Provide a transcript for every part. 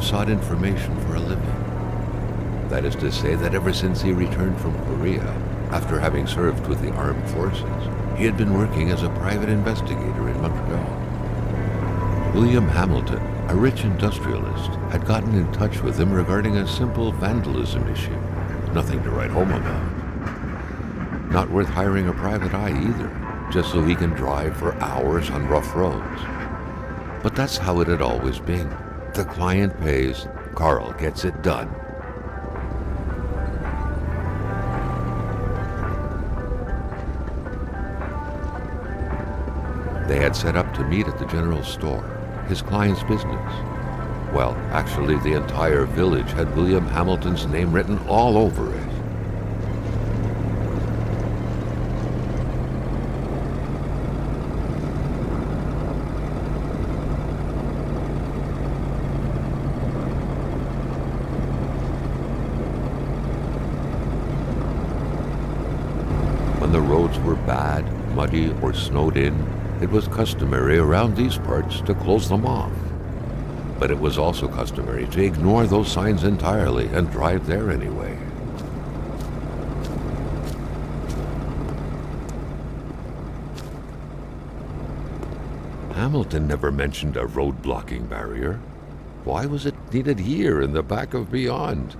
sought information for a living. That is to say that ever since he returned from Korea, after having served with the armed forces, he had been working as a private investigator in Montreal. William Hamilton, a rich industrialist, had gotten in touch with him regarding a simple vandalism issue. Nothing to write home about. Not worth hiring a private eye either, just so he can drive for hours on rough roads. But that's how it had always been. The client pays, Carl gets it done. They had set up to meet at the general store, his client's business. Well, actually, the entire village had William Hamilton's name written all over it. When the roads were bad, muddy, or snowed in, it was customary around these parts to close them off. But it was also customary to ignore those signs entirely and drive there anyway. Hamilton never mentioned a road-blocking barrier. Why was it needed here in the back of Beyond?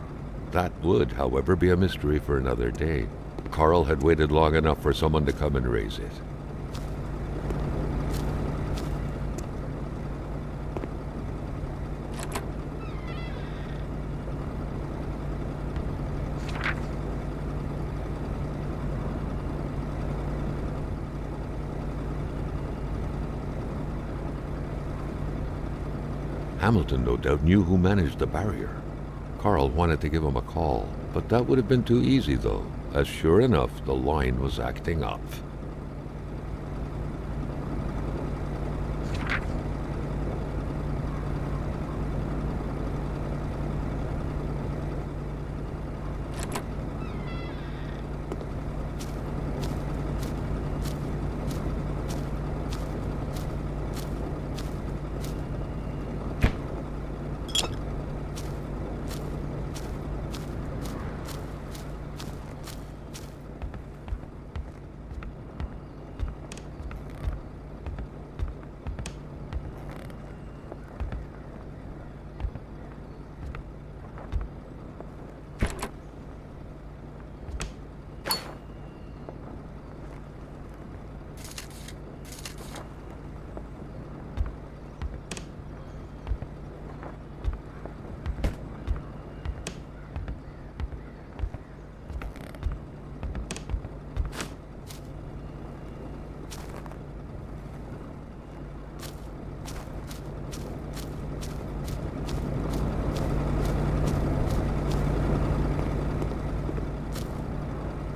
That would, however, be a mystery for another day. Carl had waited long enough for someone to come and raise it. Hamilton no doubt knew who managed the barrier. Carl wanted to give him a call, but that would have been too easy though, as sure enough the line was acting up.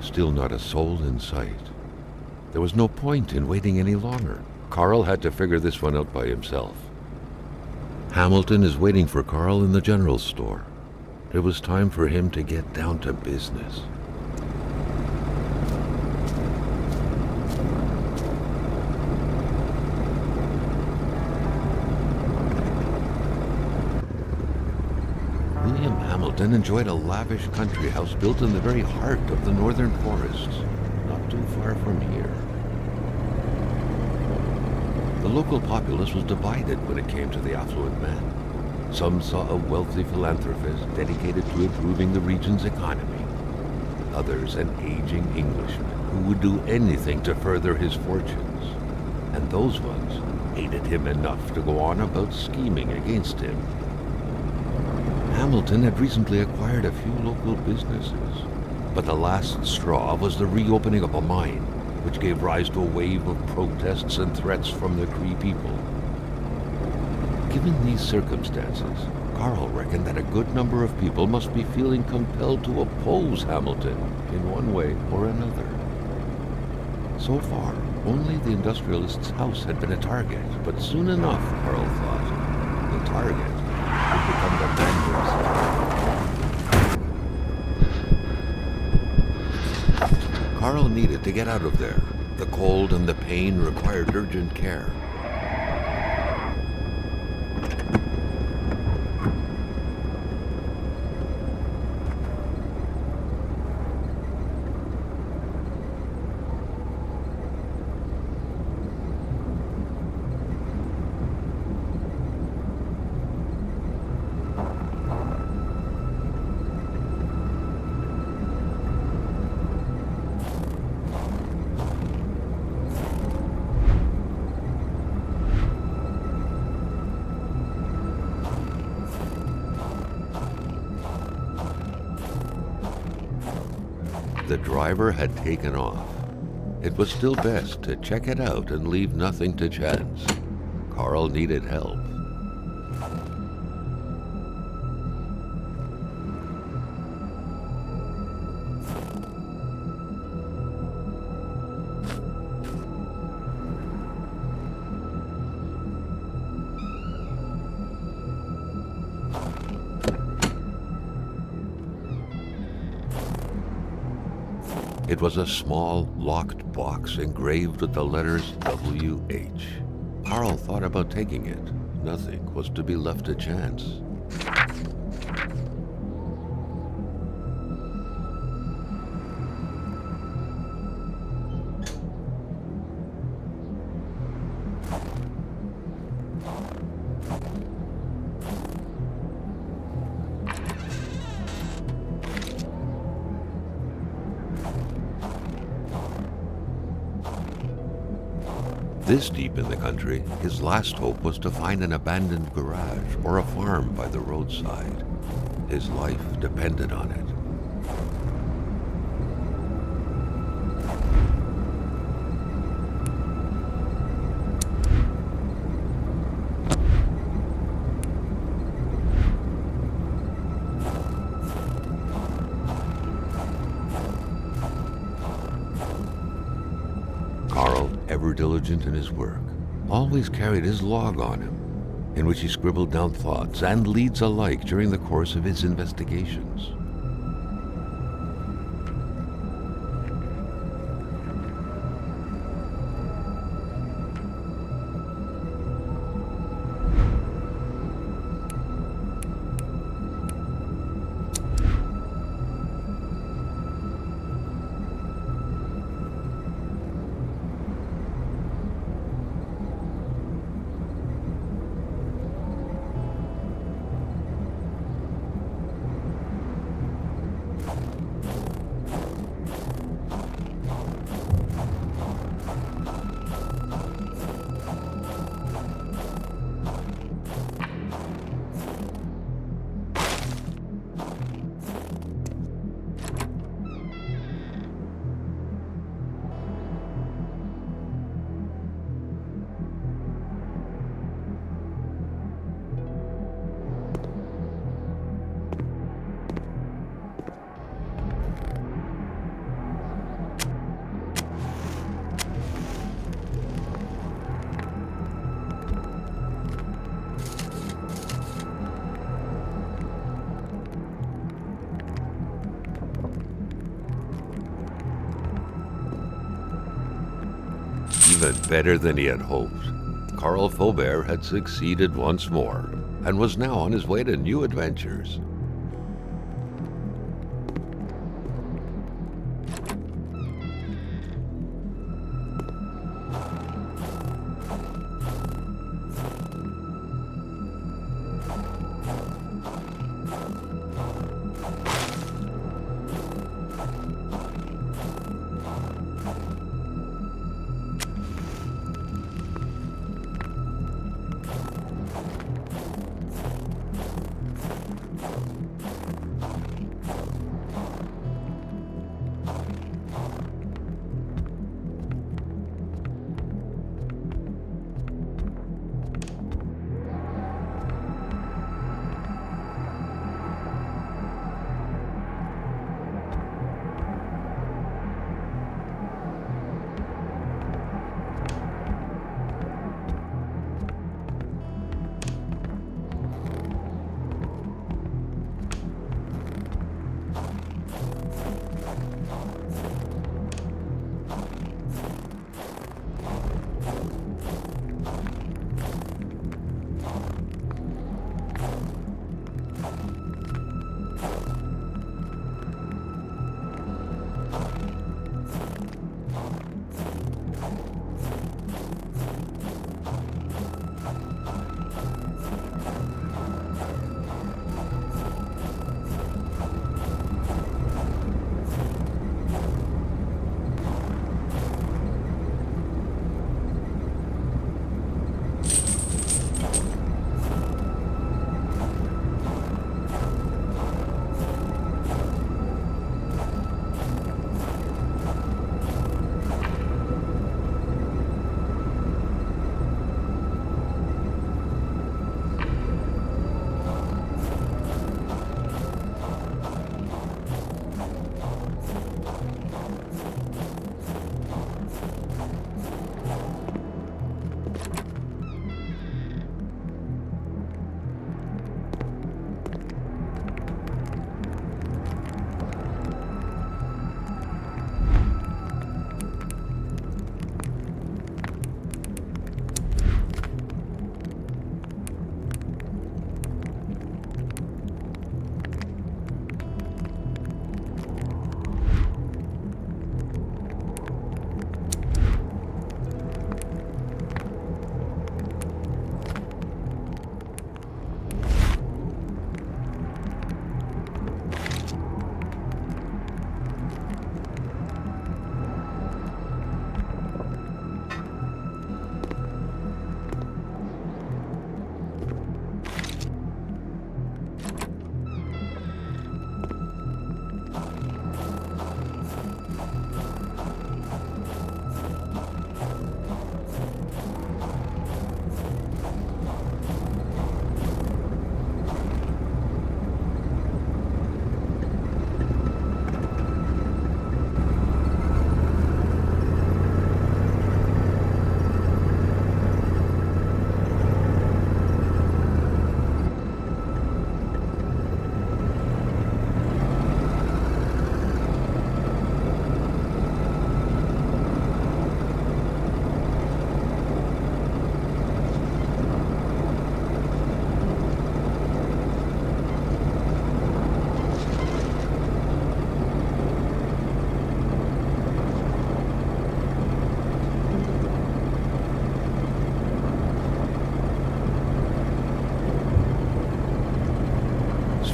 Still not a soul in sight. There was no point in waiting any longer. Carl had to figure this one out by himself. Hamilton is waiting for Carl in the general store. It was time for him to get down to business. William Hamilton enjoyed a lavish country house built in the very heart of the northern forests, not too far from here. The local populace was divided when it came to the affluent man. Some saw a wealthy philanthropist dedicated to improving the region's economy. Others an aging Englishman who would do anything to further his fortunes. And those ones hated him enough to go on about scheming against him. Hamilton had recently acquired a few local businesses, but the last straw was the reopening of a mine, which gave rise to a wave of protests and threats from the Cree people. Given these circumstances, Carl reckoned that a good number of people must be feeling compelled to oppose Hamilton in one way or another. So far, only the industrialist's house had been a target, but soon enough, Carl thought, the target would become the man himself. Carl needed to get out of there. The cold and the pain required urgent care. the driver had taken off. It was still best to check it out and leave nothing to chance. Carl needed help. It was a small, locked box engraved with the letters W.H. Carl thought about taking it. Nothing was to be left to chance. This deep in the country, his last hope was to find an abandoned garage or a farm by the roadside. His life depended on it. Carl, ever diligent in his work, always carried his log on him, in which he scribbled down thoughts and leads alike during the course of his investigations. Even better than he had hoped, Carl Faubert had succeeded once more and was now on his way to new adventures.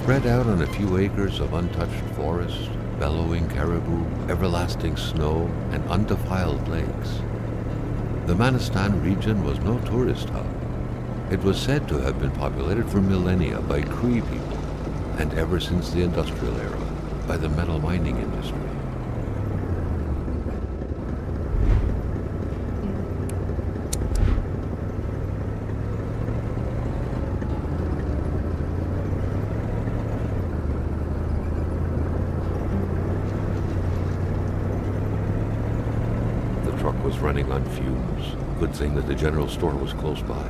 Spread out on a few acres of untouched forest, bellowing caribou, everlasting snow, and undefiled lakes. The Manistan region was no tourist hub. It was said to have been populated for millennia by Cree people, and ever since the industrial era, by the metal mining industry. The truck was running on fumes. Good thing that the general store was close by.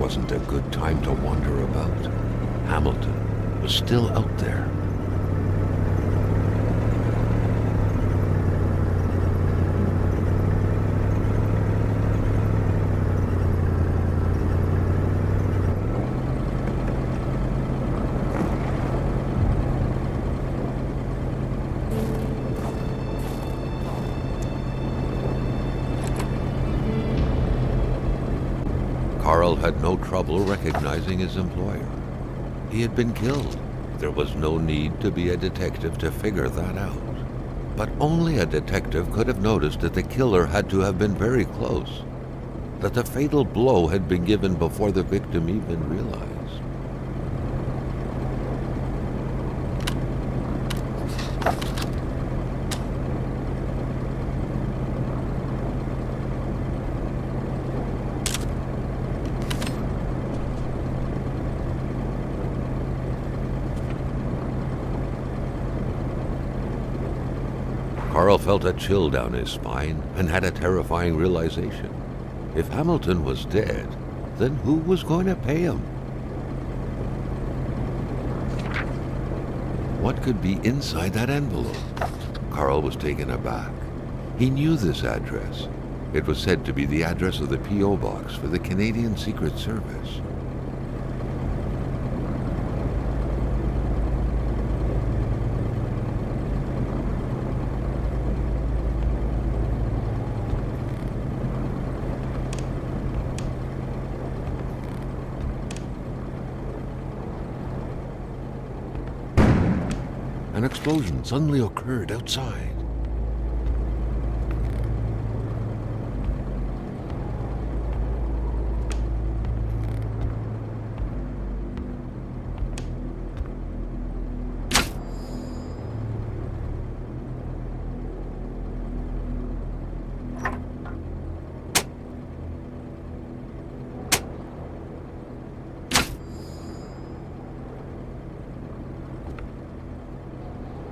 Wasn't a good time to wander about. Hamilton was still out there. Carl had no trouble recognizing his employer. He had been killed. There was no need to be a detective to figure that out. But only a detective could have noticed that the killer had to have been very close, that the fatal blow had been given before the victim even realized. Carl felt a chill down his spine and had a terrifying realization. If Hamilton was dead, then who was going to pay him? What could be inside that envelope? Carl was taken aback. He knew this address. It was said to be the address of the P.O. box for the Canadian Secret Service. An explosion suddenly occurred outside.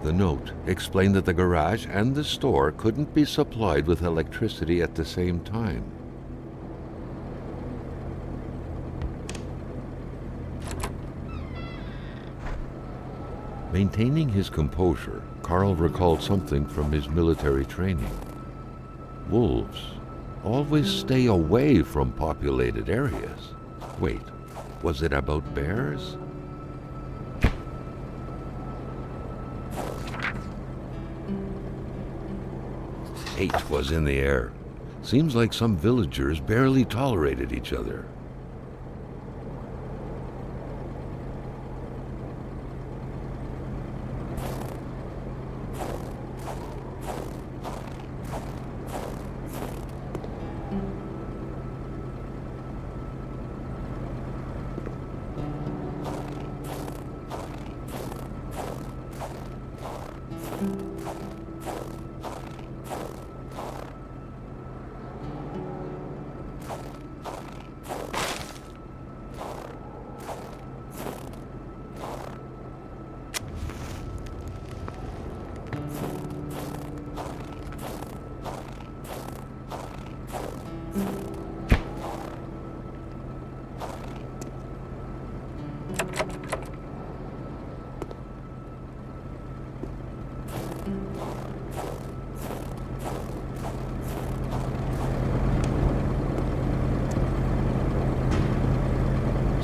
The note explained that the garage and the store couldn't be supplied with electricity at the same time. Maintaining his composure, Carl recalled something from his military training. Wolves always stay away from populated areas. Wait, was it about bears? Hate was in the air. Seems like some villagers barely tolerated each other.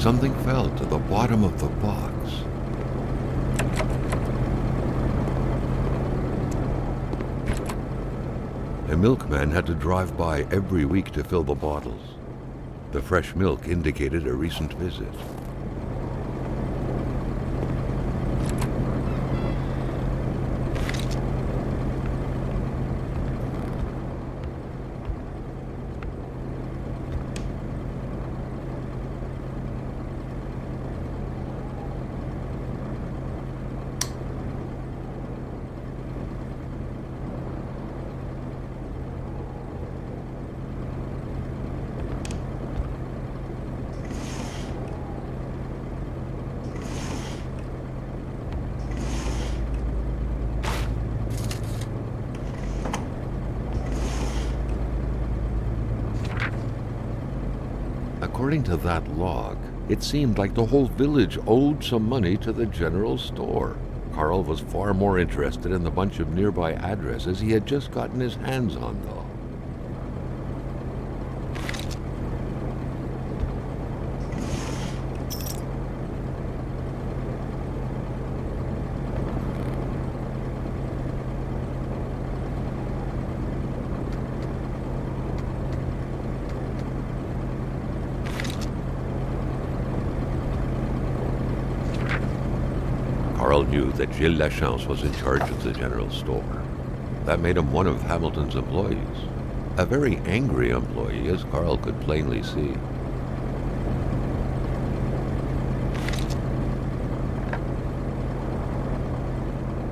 something fell to the bottom of the box. A milkman had to drive by every week to fill the bottles. The fresh milk indicated a recent visit. According to that log, it seemed like the whole village owed some money to the general store. Carl was far more interested in the bunch of nearby addresses he had just gotten his hands on, though. Carl knew that Gilles Lachance was in charge of the general store. That made him one of Hamilton's employees. A very angry employee, as Carl could plainly see.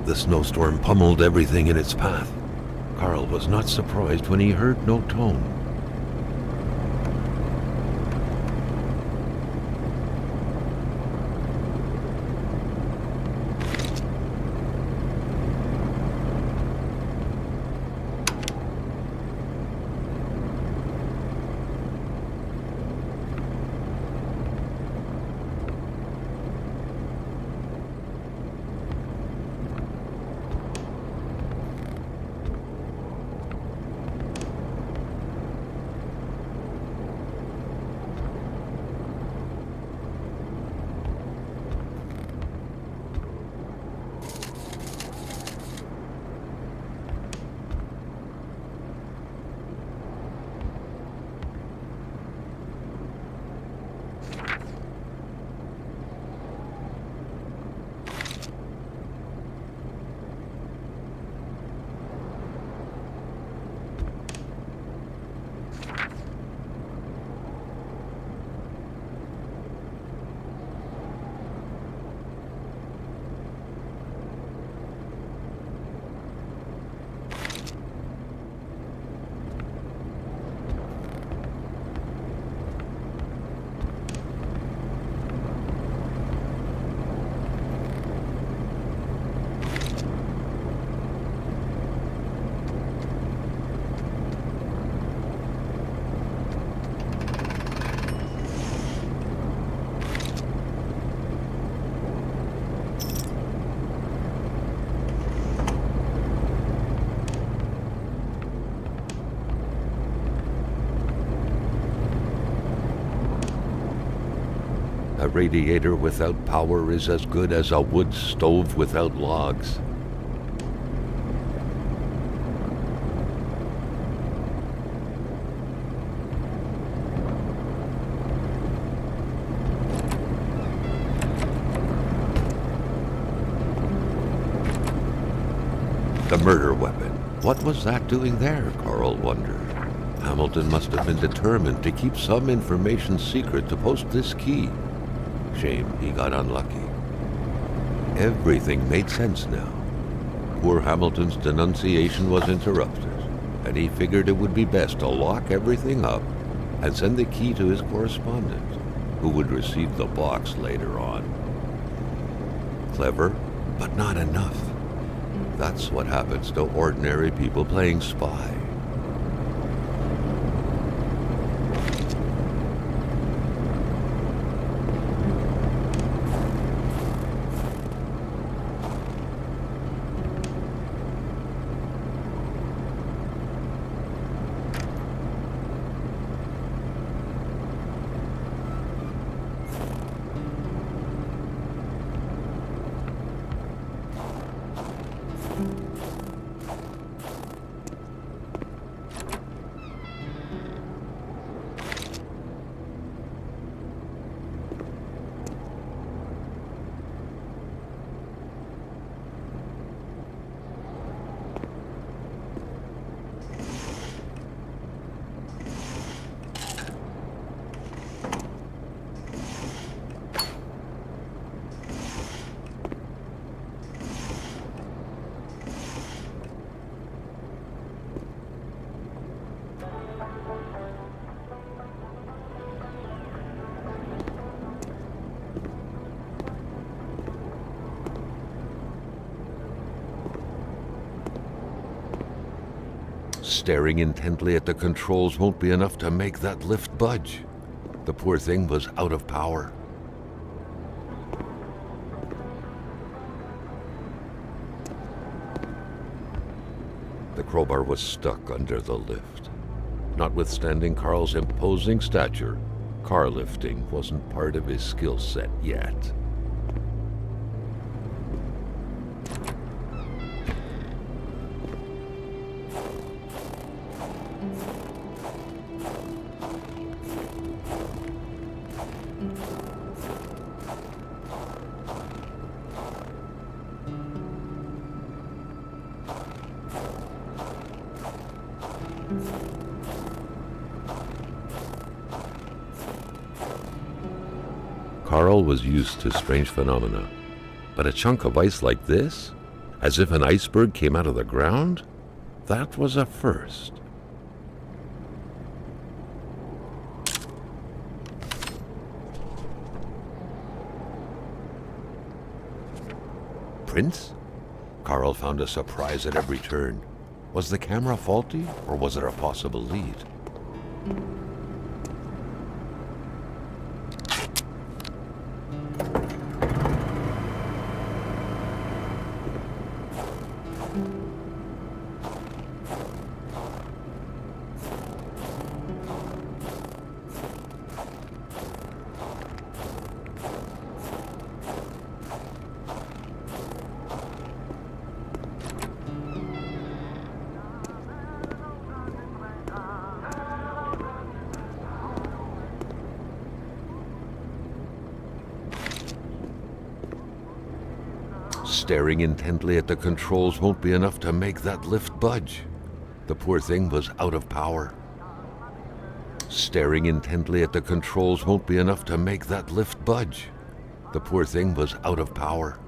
The snowstorm pummeled everything in its path. Carl was not surprised when he heard no tone. A radiator without power is as good as a wood stove without logs. The murder weapon. What was that doing there, Carl wondered. Hamilton must have been determined to keep some information secret to post this key. Shame he got unlucky. Everything made sense now. Poor Hamilton's denunciation was interrupted, and he figured it would be best to lock everything up and send the key to his correspondent, who would receive the box later on. Clever, but not enough. That's what happens to ordinary people playing spy. Staring intently at the controls won't be enough to make that lift budge. The poor thing was out of power. The crowbar was stuck under the lift. Notwithstanding Carl's imposing stature, car lifting wasn't part of his skill set yet. Carl was used to strange phenomena, but a chunk of ice like this, as if an iceberg came out of the ground, that was a first. Prince? Carl found a surprise at every turn. Was the camera faulty, or was it a possible lead? Staring intently at the controls won't be enough to make that lift budge. The poor thing was out of power. Staring intently at the controls won't be enough to make that lift budge. The poor thing was out of power.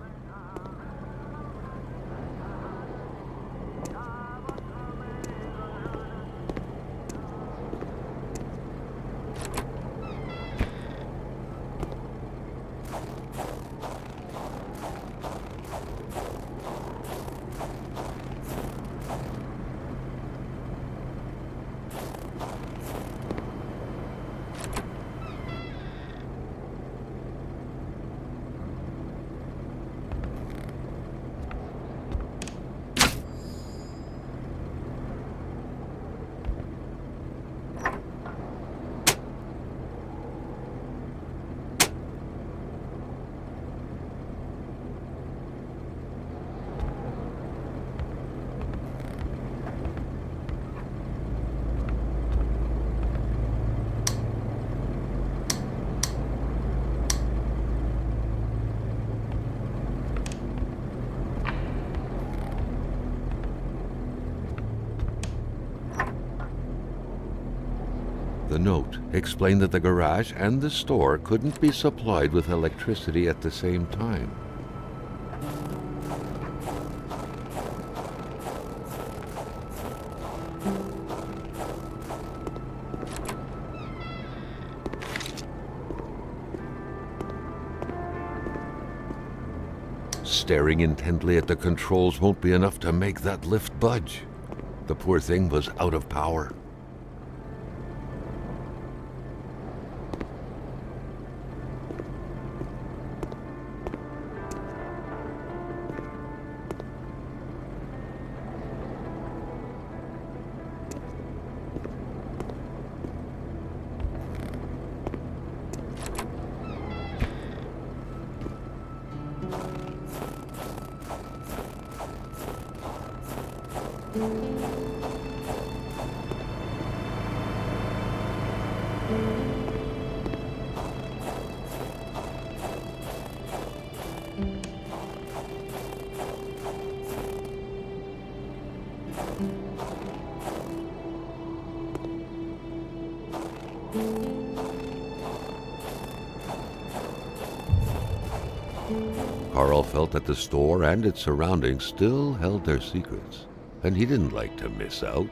The note explained that the garage and the store couldn't be supplied with electricity at the same time. Staring intently at the controls won't be enough to make that lift budge. The poor thing was out of power. Carl felt that the store and its surroundings still held their secrets, and he didn't like to miss out.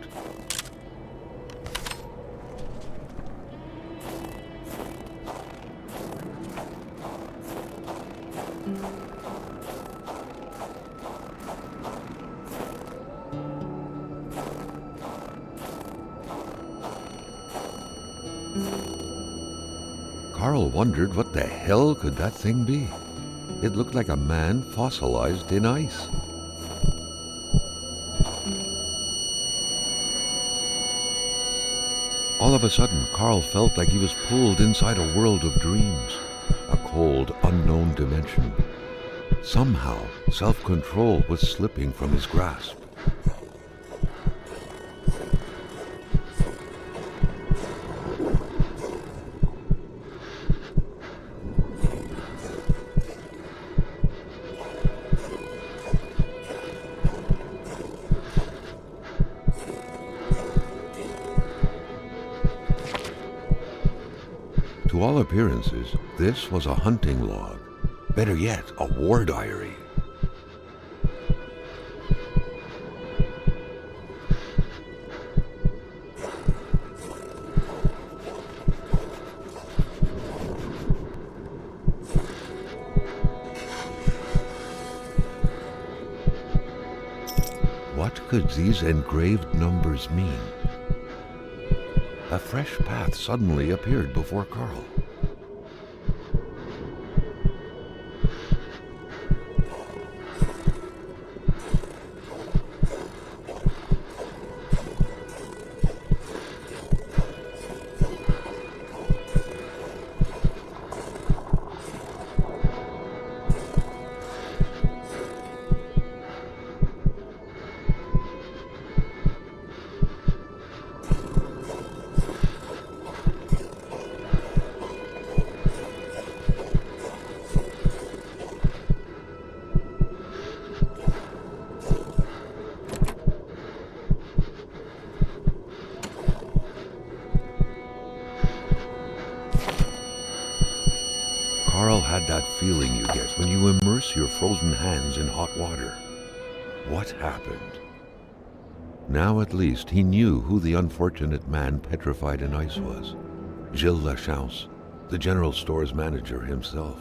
Carl wondered what the hell could that thing be. It looked like a man fossilized in ice. All of a sudden, Carl felt like he was pulled inside a world of dreams, a cold, unknown dimension. Somehow, self-control was slipping from his grasp. To all appearances, this was a hunting log. Better yet, a war diary. What could these engraved numbers mean? A fresh path suddenly appeared before Carl. Carl had that feeling you get when you immerse your frozen hands in hot water. What happened? Now at least he knew who the unfortunate man petrified in ice was. Gilles Lachance, the general store's manager himself.